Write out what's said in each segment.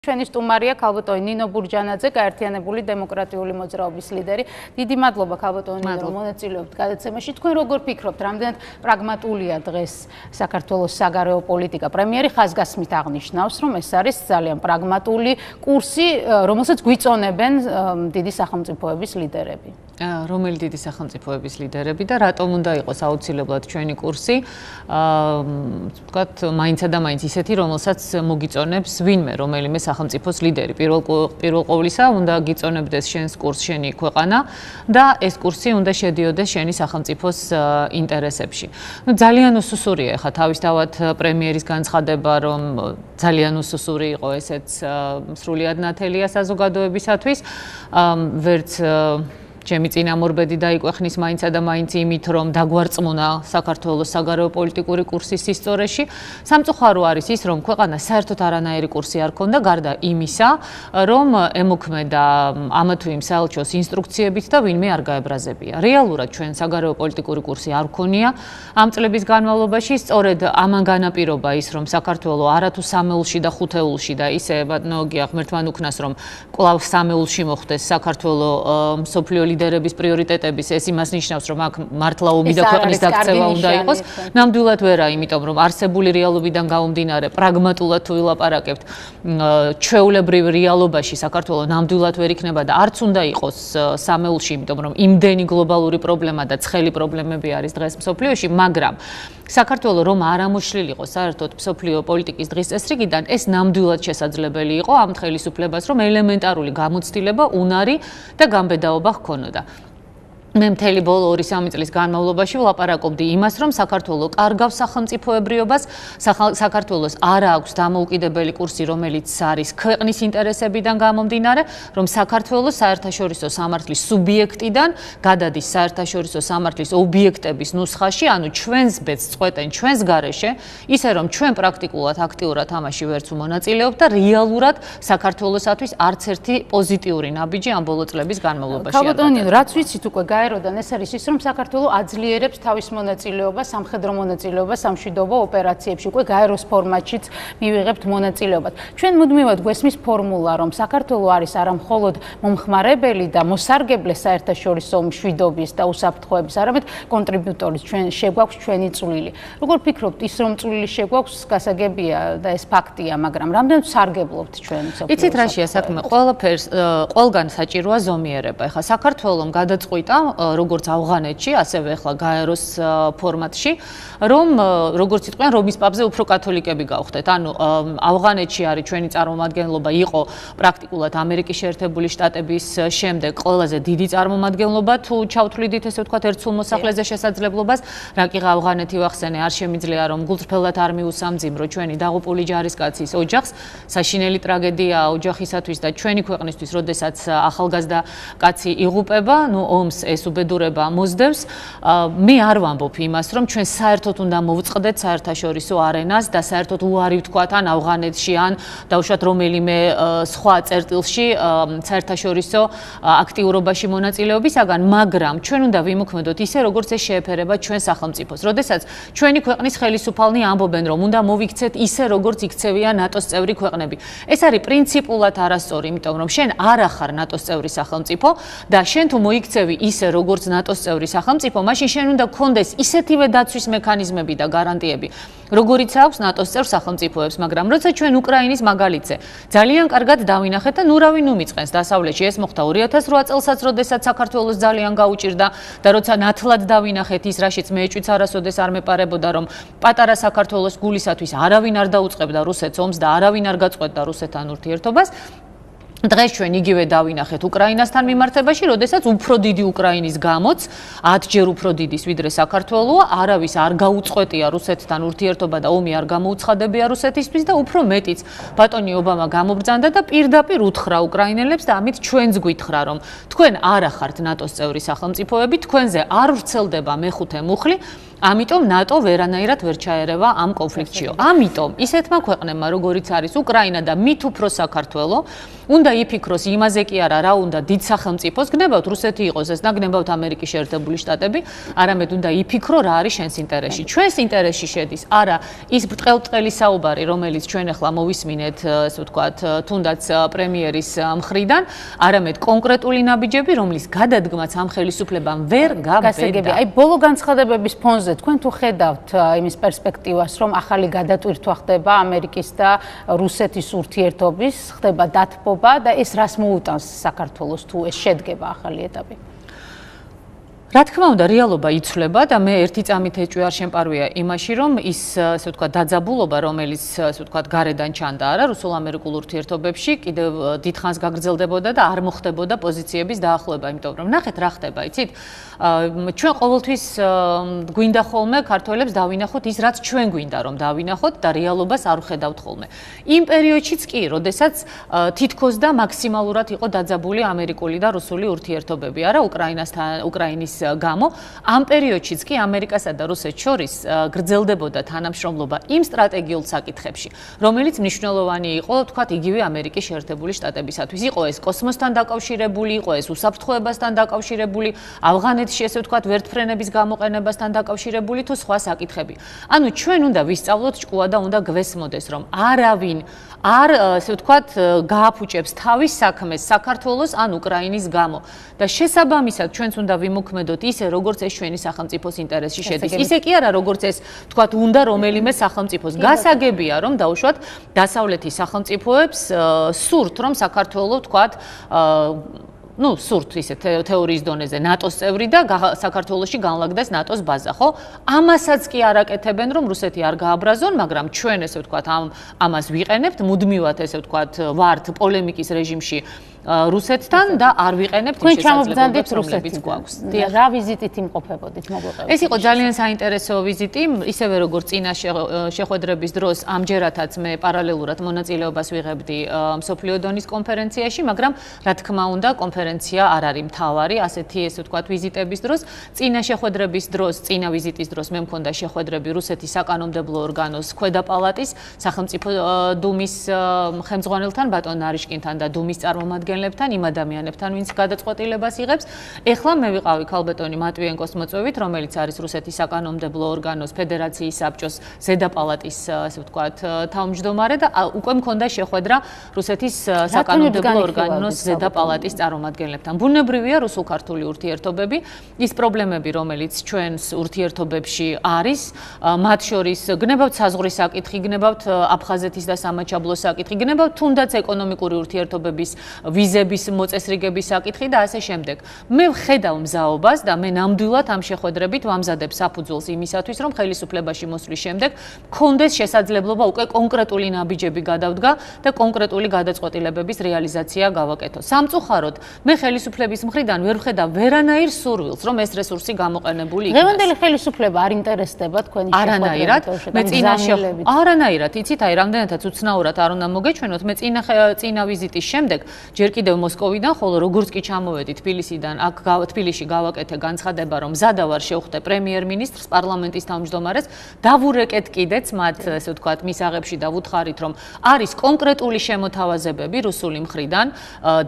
ჩვენი სტუმარია ქალბატონი ნინო ბურჯანაძე, გაერთიანებული დემოკრატიული მოძრაობის ლიდერი. დიდი მადლობა ქალბატონი ნინო, რომ მონაწილეობთ გადაცემაში. თქვენ როგორ ფიქრობთ, რამდენად პრაგმატულია დღეს საქართველოს საგარეო პოლიტიკა? პრემიერი ხაზგასმით აღნიშნავს, რომ ეს არის ძალიან პრაგმატული კურსი, რომელსაც გვიწონებენ დიდი სახელმწიფოების ლიდერები. რომელი დიდი სახელმწიფოების ლიდერები და რატომ უნდა იყოს აუცილებლად ჩვენი კურსი? ვთქვათ, მაინცა და მაინც ისეთი, რომელსაც მოგიწონებს ვინმე, რომელიმე სახელმწიფოს ლიდერი. პირველ ყოვლისა უნდა გიწონებდეს შენს კურსს შენი ქვეყანა და ეს კურსი უნდა შედიოდეს შენი სახელმწიფოს ინტერესებში. ძალიან უსუსურია ხა თავისთავად პრემიერის განცხადება, რომ ძალიან უსუსური იყო ესეც სრულიად ნათელია საზოგადოებისათვის. ვერც ჩემი წინამორბედი დაიკვეხნის მაინცა და მაინც იმით, რომ დაგვარწმუნა საქართველოს საგარეო პოლიტიკური კურსის ისტორიაში. სამწუხარო არის ის, რომ ქვეყანა საერთოდ არანაირი კურსი არ ქონდა, გარდა იმისა, რომ ემოქმედა ამა თუ იმ საელჩოს ინსტრუქციებით და ვინმე არ გაებრაზებია. რეალურად ჩვენ საგარეო პოლიტიკური კურსი არ ქონია ამ წლების განმავლობაში. სწორედ ამან განაპირობა ის, რომ საქართველო არათუ სამეულში და ხუთეულში და ისე ბატონია ღმერთმან უკნას, რომ კვლავ სამეულში მოხდეს საქართველო მსოფლიო ლიდერების პრიორიტეტების, ეს იმას ნიშნავს, რომ აქ მართლა ომი და ქვეყნის დაქცევა უნდა იყოს. ნამდვილად ვერა, იმიტომ რომ არსებული რეალობიდან გამომდინარე, პრაგმატულად თუ ვილაპარაკებთ, ჩვეულებრივ რეალობაში საქართველო ნამდვილად ვერ იქნება და არც უნდა იყოს სამეულში, იმიტომ რომ იმდენი გლობალური პრობლემა და ცხელი პრობლემები არის დღეს მსოფლიოში, მაგრამ საქართველო რომ არ ამოშლილიყო საერთოდ მსოფლიო პოლიტიკის დღის წესრიგიდან, ეს ნამდვილად შესაძლებელი იყო ამ ხელისუფლებას, რომ ელემენტარული გამოცდილება, უნარი და გამბედაობა ჰქონოდა. მე მთელი ბოლო 2-3 წლის განმავლობაში ვლაპარაკობდი იმას, რომ საქართველო კარგავს სახელმწიფოებრიობას, საქართველოს არ აქვს დამოუკიდებელი კურსი, რომელიც არის ქვეყნის ინტერესებიდან გამომდინარე, რომ საქართველო საერთაშორისო სამართლის სუბიექტიდან გადადის საერთაშორისო სამართლის ობიექტების ნუსხაში, ანუ ჩვენს ბედს წყვეტენ ჩვენს გარეშე, ისე რომ ჩვენ პრაქტიკულად აქტიურად ამაში ვერც უმონაწილეობთ და რეალურად საქართველოსათვის არც ერთი პოზიტიური ნაბიჯი ამ ბოლო წლების განმავლობაში არ ქალბატონი, რაც ვიცით უკვე გაეროდან ეს არის ის, რომ საქართველო აძლიერებს თავის მონაწილეობას, სამხედრო მონაწილეობას სამშვიდობო ოპერაციებში, უკვე გაეროს ფორმატშიც მივიღებთ მონაწილეობას. ჩვენ მუდმივად გვესმის ფორმულა, რომ საქართველო არის არა მხოლოდ მომხმარებელი და მოსარგებლე საერთაშორისო მშვიდობის და უსაფრთხოების, არამედ კონტრიბუტორი, ჩვენ შეგვაქვს ჩვენი წვლილი. როგორ ფიქრობთ, ის რომ წვლილი შეგვაქვს, გასაგებია და ეს ფაქტია, მაგრამ რამდენად სარგებლობთ ჩვენ მსოფლიოს? იცით რაშია საქმე? ყველაფერს ყველგან საჭიროა ზომიერება. ეხლა საქართველომ გადაწყვიტა როგორც ავღანეთში, ასევე ახლა გაეროს ფორმატში, რომ როგორც იტყვიან, რომის პაპზე უფრო კათოლიკები გავხდეთ. ანუ ავღანეთში არის ჩვენი წარმომადგენლობა, იყო პრაქტიკულად ამერიკის შეერთებული შტატების შემდეგ ყველაზე დიდი წარმომადგენლობა, თუ ჩავთვლიდით ესე ვთქვათ, ერთსულ მოსახლეზე შესაძლებლობას, რა კი ავღანეთი ვახსენე, არ შემიძლია რომ გულწრფელად არ მიუსამძიმრო ჩვენი დაღუპული ჯარისკაცის ოჯახს. საშინელი ტრაგედიაა ოჯახისათვის და ჩვენი ქვეყნისთვის, როდესაც ახალგაზრდა კაცი იღუპება, ნუ ომს ეს უბედურება მოსდევს. მე არ ვამბობ იმას, რომ ჩვენ საერთოდ უნდა მოვწყდეთ საერთაშორისო არენას და საერთოდ უარი ვთქვათ ან ავღანეთში, ან დავუშვათ რომელიმე სხვა წერტილში საერთაშორისო აქტიურობაში მონაწილეობისაგან, მაგრამ ჩვენ უნდა ვიმოქმედოთ ისე, როგორც ეს შეეფერება ჩვენ სახელმწიფოს. როდესაც ჩვენი ქვეყნის ხელისუფალნი ამბობენ, რომ უნდა მოვიქცეთ ისე, როგორც იქცევია ნატოს წევრი ქვეყნები. ეს არის პრინციპულად არასწორი, იმიტომ რომ შენ არ ახარ ნატოს წევრი სახელმწიფო და შენ თუ მოიქცევი ისე, როგორც ნატოს წევრი სახელმწიფო, მაშინ შენ უნდა გქონდეს ისეთივე დაცვის მექანიზმები და გარანტიები, როგორიც აქვს ნატოს წევრ სახელმწიფოებს, მაგრამ როცა ჩვენ უკრაინის მაგალითზე ძალიან კარგად დავინახეთ და ნურავი ნუმიწყენს დასავლეთში, ეს მოხდა 2008 წელსაც, როდესაც საქართველოს ძალიან გაუჭირდა და როცა ნათლად დავინახეთ ის, რაშიც მე ეჭვიც არასოდეს არ მეპარებოდა, რომ პატარა საქართველოს გულისათვის არავინ არ დაუწყებდა რუსეთს ომს და არავინ არ გაწყვეტდა რუსეთთან ურთიერთობას. დღეს ჩვენ იგივე დავინახეთ უკრაინასთან მიმართებაში, როდესაც უფრო დიდი უკრაინის გამოც 10 ჯერ უფრო დიდის ვიდრე საქართველოა, არავის არ გაუწყვეტია რუსეთთან ურთიერთობა და ომი არ გამოუცხადებია რუსეთისთვის და უფრო მეტიც ბატონი ობამა გამობრძანდა და პირდაპირ უთხრა უკრაინელებს და ამით ჩვენც გვითხრა, რომ თქვენ არ ახართ ნატოს წევრი სახელმწიფოები, თქვენზე არ ვრცელდება მეხუთე მუხლი, ამიტომ ნატო ვერანაირად ვერ ჩაერევა ამ კონფლიქტშიო. ამიტომ ისეთმა ქვეყნებმა, როგორიც არის უკრაინა და მით უფრო საქართველო, უნდა იფიქროს იმაზე კი არა, რა უნდა დიდ სახელმწიფოს, გნებავთ რუსეთი იყოს ეს და გნებავთ ამერიკის შეერთებული შტატები, არამედ უნდა იფიქრო რა არის შენს ინტერესში. ჩვენს ინტერესში შედის არა ის ბრტყელბრტყელი საუბარი, რომელიც ჩვენ ახლა მოვისმინეთ, ასე ვთქვათ, თუნდაც პრემიერის მხრიდან, არამედ კონკრეტული ნაბიჯები, რომლის გადადგმაც ამ ხელისუფლებამ ვერ გაბედა. აი ბოლო განცხადებების ფონზე თქვენ თუ ხედავთ იმის პერსპექტივას, რომ ახალი გადატვირთვა ხდება ამერიკის და რუსეთის ურთიერთობის, ხდება დათბობა და ეს რას მოუტანს საქართველოს თუ ეს შედგება ახალი ეტაპი? რა თქმა უნდა, რეალობა იცვლება და მე ერთი წამით ეჭვი არ შემპარვია იმაში, რომ ის, ასე ვთქვათ, დაძაბულობა, რომელიც, ასე ვთქვათ, გარედან ჩანდა არა რუსულ-ამერიკულ ურთიერთობებში, კიდევ დიდხანს გაგრძელდებოდა და არ მოხდებოდა პოზიციების დაახლოება, იმიტომ რომ ნახეთ რა ხდება, იცით? ჩვენ ყოველთვის გვინდა ხოლმე ქართველებს დავინახოთ ის, რაც ჩვენ გვინდა რომ დავინახოთ და რეალობას არ ვხედავთ ხოლმე. იმ პერიოდშიც კი, როდესაც თითქოს და მაქსიმალურად იყო დაძაბული ამერიკული და რუსული ურთიერთობები, არა უკრაინის გამო, ამ პერიოდშიც კი ამერიკასა და რუსეთს შორის გრძელდებოდა თანამშრომლობა იმ სტრატეგიულ საკითხებში, რომელიც მნიშვნელოვანი იყო, თქვათ, იგივე ამერიკის შეერთებული შტატებისათვის. იყო ეს კოსმოსთან დაკავშირებული, იყო ეს უსაფრთხოებასთან დაკავშირებული, ავღანეთში, ესე ვთქვათ, ვერტფრენების გამოყენებასთან დაკავშირებული თუ სხვა საკითხები. ანუ ჩვენ უნდა ვისწავლოთ ჭკუა და უნდა გვესმოდეს, რომ არავინ არ, ესე ვთქვათ, გააფუჭებს თავის საქმეს საქართველოს ან უკრაინის გამო და შესაბამისად ჩვენც უნდა ვიმოქმედოთ ისე, როგორც ეს ჩვენი სახელმწიფოს ინტერესში შედის. ისე კი არა, როგორც ეს, თქვათ, უნდა რომელიმე სახელმწიფოს. გასაგებია, რომ დაუშვათ დასავლეთის სახელმწიფოებს სურთ, რომ საქართველო, თქვათ, სურთ ისე თეორიის დონეზე ნატოს წევრი და საქართველოში განლაგდეს ნატოს ბაზა, ხო? ამასაც კი არ აკეთებენ, რომ რუსეთი არ გააბრაზონ, მაგრამ ჩვენ, ესე ვთქვათ, ამას ვიყენებთ, მუდმივად, ესე ვთქვათ, ვართ პოლემიკის რეჟიმში რუსეთთან და არ ვიყენებთ ის შესაძლებლობებს, რომლებიც გვაქვს. რა ვიზიტით იმყოფებოდით, მოგვეყევით? ეს იყო ძალიან საინტერესო ვიზიტი, ისევე როგორც წინა შეხვედრების დროს, ამჯერადაც მე პარალელურად მონაწილეობას ვიღებდი მსოფლიო დონის კონფერენციაში, მაგრამ რა თქმა უნდა, კონფერენცია არ არის მთავარი, ასეთი, ესე ვთქვათ, ვიზიტების დროს. წინა შეხვედრების დროს, წინა ვიზიტის დროს მე მქონდა შეხვედრები რუსეთის საკანონმდებლო ორგანოს ქვედა პალატის, სახელმწიფო დუმის ხელმძღვანელთან, ბატონ ნარიშკინთან და დუმის წარმომადგენლებთან, იმ ადამიანებთან, ვინც გადაწყვეტილებას იღებს. ეხლა მე ვიყავი ქალბატონი მატვიენკოს მოწვევით, რომელიც არის რუსეთის საკანონმდებლო ორგანოს ფედერაციის საბჭოს ზედა პალატის, ასე ვთქვათ, თავმჯდომარე და უკვე მქონდა შეხვედრა რუსეთის საკანონმდებლო ორგანოს ზედა პალატის წარმომადგენლებთან. ბუნებრივია რუსულ-ქართული ურთიერთობები, ის პრობლემები, რომელიც ჩვენს ურთიერთობებში არის, მათ შორის გნებავთ საზღვრის საკითხი, გნებავთ აფხაზეთის და სამაჩაბლოს საკითხი, გნებავთ თუნდაც ეკონომიკური ურთიერთობების ვიზების მოწესრიგების საკითხი და ასე შემდეგ. მე ვხედავ მზაობას და მე ნამდვილად ამ შეხვედრებით ვამზადებ საფუძველს იმისათვის, რომ ხელისუფლებაში მოსვლის შემდეგ მქონდეს შესაძლებლობა უკვე კონკრეტული ნაბიჯები გადავდგა და კონკრეტული გადაწყვეტილებების რეალიზაცია გავაკეთო. სამწუხაროდ, მე ხელისუფლების მხრიდან ვერ ვხედავ ვერანაირ სურვილს, რომ ეს რესურსი გამოყენებული იქნას. დღევანდელი ხელისუფლება არ ინტერესდება თქვენი არანაირად. მე არანაირად, იცით, აი რამდენადაც უცნაურად არ უნდა მოგეჩვენოთ, მე წინა ვიზიტის შემდეგ ჯერ კიდევ მოსკოვიდან, ხოლო როგორც კი ჩამოვედი თბილისიდან, აქ თბილისში გავაკეთე განცხადება, რომ მზადა ვარ შევხვდე პრემიერ-მინისტრს, პარლამენტის თავმჯდომარეს, დავურეკეთ კიდეც მათ, ესე ვთქვათ, მისაღებში და ვუთხარით, რომ არის კონკრეტული შემოთავაზებები რუსული მხრიდან,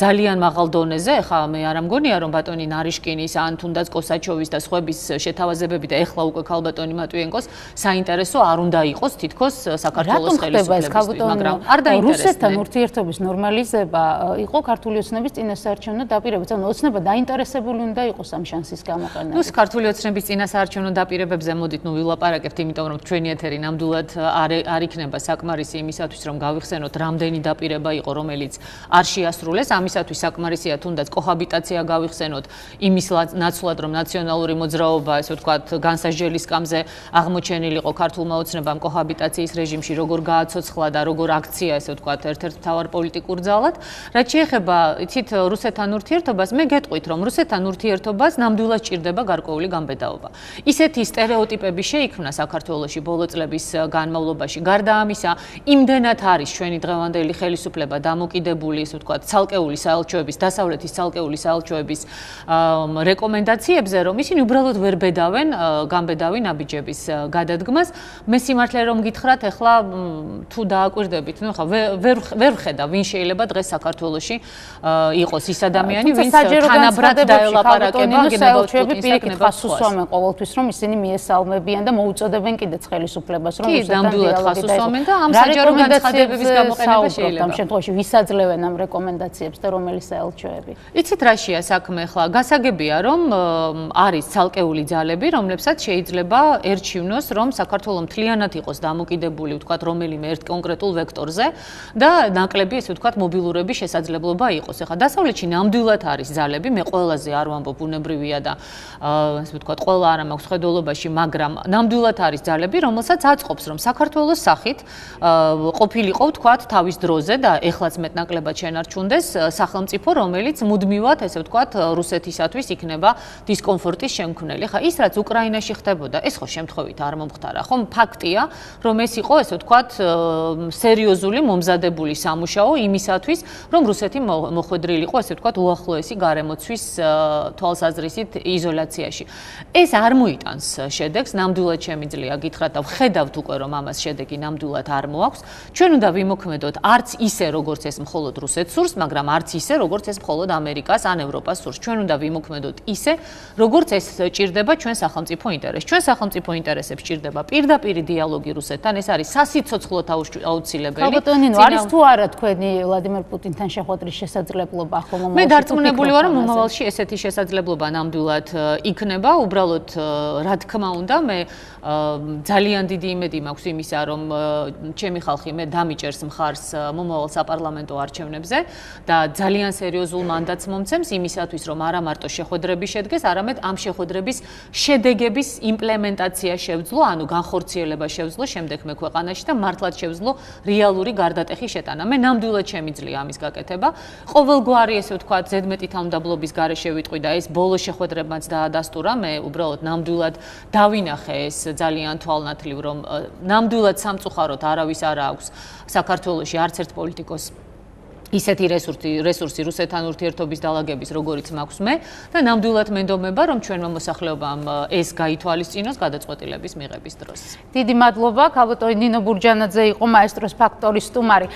ძალიან მაღალ დონეზე, ეხლა მე არ ამგონია, რომ ბატონი ნარიშკინის ან თუნდაც კოსაჩოვის და სხვების შეთავაზებები და ეხლა უკვე ქალბატონი მატვიენკოს საინტერესო არ უნდა იყოს თითქოს საქართველოს ხელისუფლებისთვის, მაგრამ არ დაინტერესდება. რუსეთთან ურთიერთობის ნორმალიზება იყო ქართული ოცნების წინასაარჩევნო დაპირებაც. ანუ ოცნება დაინტერესებული უნდა იყოს ამ შანსის გამოყენებით. ქართული ოცნების წინასაარჩევნო დაპირებებზე მოდით ვილაპარაკებთ, იმიტომ რომ ჩვენი ეთერი ნამდვილად არ იქნება საკმარისი იმისათვის, რომ გავიხსენოთ, რამდენი დაპირება იყო, რომელიც არ შეასრულეს. ამისათვის საკმარისია თუნდაც კოჰაბიტაცია გავიხსენოთ, იმის ნაცვლად, რომ ნაციონალური მოძრაობა, ესე ვთქვათ, განსაჯელის სკამზე აღმოჩენილიყო ქართულმა ოცნებამ კოჰაბიტაციის რეჟიმში, როგორ გააცოცხლა და როგორ აქცია, ესე ვთქვათ, ერთ-ერთ მთავარ პოლიტიკურ ძალად. რაც შეეხება, იცით, რუსეთთან ურთიერთობას, მე გეტყვით, რომ რუსეთთან ურთიერთობას ნამდვილად ჭირდება გარკვეული გამბედაობა. ისეთი სტერეოტიპები შეიქმნა საქართველოში ბოლო წლების განმავლობაში. გარდა ამისა, იმდენად არის ჩვენი დღევანდელი ხელისუფლება დამოკიდებული, ესე ვთქვათ, ცალკეული საელჩოების დასავლეთ პოლონეთის ცალკეული საელჩოების რეკომენდაციებზე, რომ ისინი უბრალოდ ვერ ბედავენ გამბედავი ნაბიჯების გადადგმას. მე სიმართლე რომ გითხრათ, ეხლა თუ დააკვირდებით, ნუ ხა ვერ ხედა ვინ შეიძლება დღეს საქართველოში იყოს ის ადამიანი, ვინც თანაბრად დაელაპარაკება გენერალურ პუტინს ხას უსვამენ ყოველთვის, რომ ისინი მიესალმებიან და მოუწოდებენ კიდეც ხელისუფლებას, რომ რუსეთთან დიალოგი დაიწყოს. და ამ საჯარო განცხადებების გამოყენება შეიძლება. ამ შემთხვევაში ვისაძლევენ ამ რეკომენდაციებს და რომელი საელჩოები? იცით რაშია საქმე ხლა? გასაგებია, რომ არის ცალკეული ძალები, რომლებსაც შეიძლება ერჩივნოს, რომ საქართველოს მთლიანად იყოს დამოკიდებული, ვთქვათ, რომელიმე ერთ კონკრეტულ ვექტორზე და ნაკლები, ესე ვთქვათ, მობილურების შესაძლებლობა იყოს. ეხლა დასავლეთში ნამდვილად არის ძალები, მე ყველაზე არ ვამბობ, ბუნებრივია და ესე ვთქვათ, ყველა არ მაქვს ხედველობაში, მაგრამ ნამდვილად არის ძალები, რომელსაც აწყობს, რომ საქართველოს სახით ყოფილიყო, ვთქვათ, თავის დროზე და ეხლაც მეტნაკლებად შენარჩუნდეს სახელმწიფო, რომელიც მუდმივად, ესე ვთქვათ, რუსეთისათვის იქნება დისკომფორტის შემქმნელი. ხა ის რაც უკრაინაში ხდებოდა, ეს ხო შემთხვევით არ მომხდარა, ხო? ფაქტია, რომ ეს იყო, ესე ვთქვათ, სერიოზული მომზადებული სამუშაო იმისათვის, რომ რუსეთი მოხვედრილიყო, ესე ვთქვათ, უახლოესი გარემოცვის თვალსაზრისით იზოლაციაში. ეს არ მოიტანს შედეგს, ნამდვილად შემიძლია გითხრათ და ვხედავთ უკვე, რომ ამას შედეგი ნამდვილად არ მოაქვს. ჩვენ უნდა ვიმოქმედოთ არც ისე, როგორც ეს მხოლოდ რუსეთს სურს, მაგრამ არც ისე, როგორც ეს მხოლოდ ამერიკას ან ევროპას სურს. ჩვენ უნდა ვიმოქმედოთ ისე, როგორც ეს ჭირდება ჩვენ სახელმწიფო ინტერესს. ჩვენ სახელმწიფო ინტერესებს ჭირდება პირდაპირი დიალოგი რუსეთთან, ეს არის სასიცოცხლოდ აუცილებელი. ალბათ, არის თუ არა თქვენი ვლადიმერ პუტინთან შეხვედრის შესაძლებლობა ახლა მომავალში? მე დარწმუნებული ვარ, რომ მომავალში ესეთი შესაძლებლობა ნამდვილად იქნება, უბრალოდ რა თქმა უნდა, მე ძალიან დიდი იმედი მაქვს იმისა, რომ ჩემი ხალხი მე დამიჭერს მხარს მომავალ საპარლამენტო არჩევნებზე და ძალიან სერიოზულ მანდატს მომცემს იმისათვის, რომ არა მარტო შეხვედრები შედგეს, არამედ ამ შეხვედრების შედეგების იმპლემენტაცია შევძლო, ანუ განხორციელება შევძლო შემდეგ მე ქვეყანაში და მართლაც შევძლო რეალური გარდატეხი შეტანა. მე ნამდვილად შემიძლია ამის გაკეთება. ყოველგვარი, ესე ვთქვათ, ზედმეტი თავმდაბლობის გარეშე ვიტყვი და ეს ბოლო შეხვედრებმაც დაადასტურა, მე უბრალოდ ნამდვილად დავინახე ეს ძალიან თვალნათლივ, რომ ნამდვილად სამწუხაროდ არავის არ აქვს საქართველოში არც ერთ პოლიტიკოს ისეთი რესურსი რუსეთთან ურთიერთობის დალაგების, როგორიც მაქვს მე და ნამდვილად მენდომება, რომ ჩვენმა მოსახლეობამ ეს გაითვალისწინოს გადაწყვეტილების მიღების დროს. დიდი მადლობა, ქალბატონი ნინო ბურჯანაძე იყო მაესტროს ფაქტორის სტუმარი.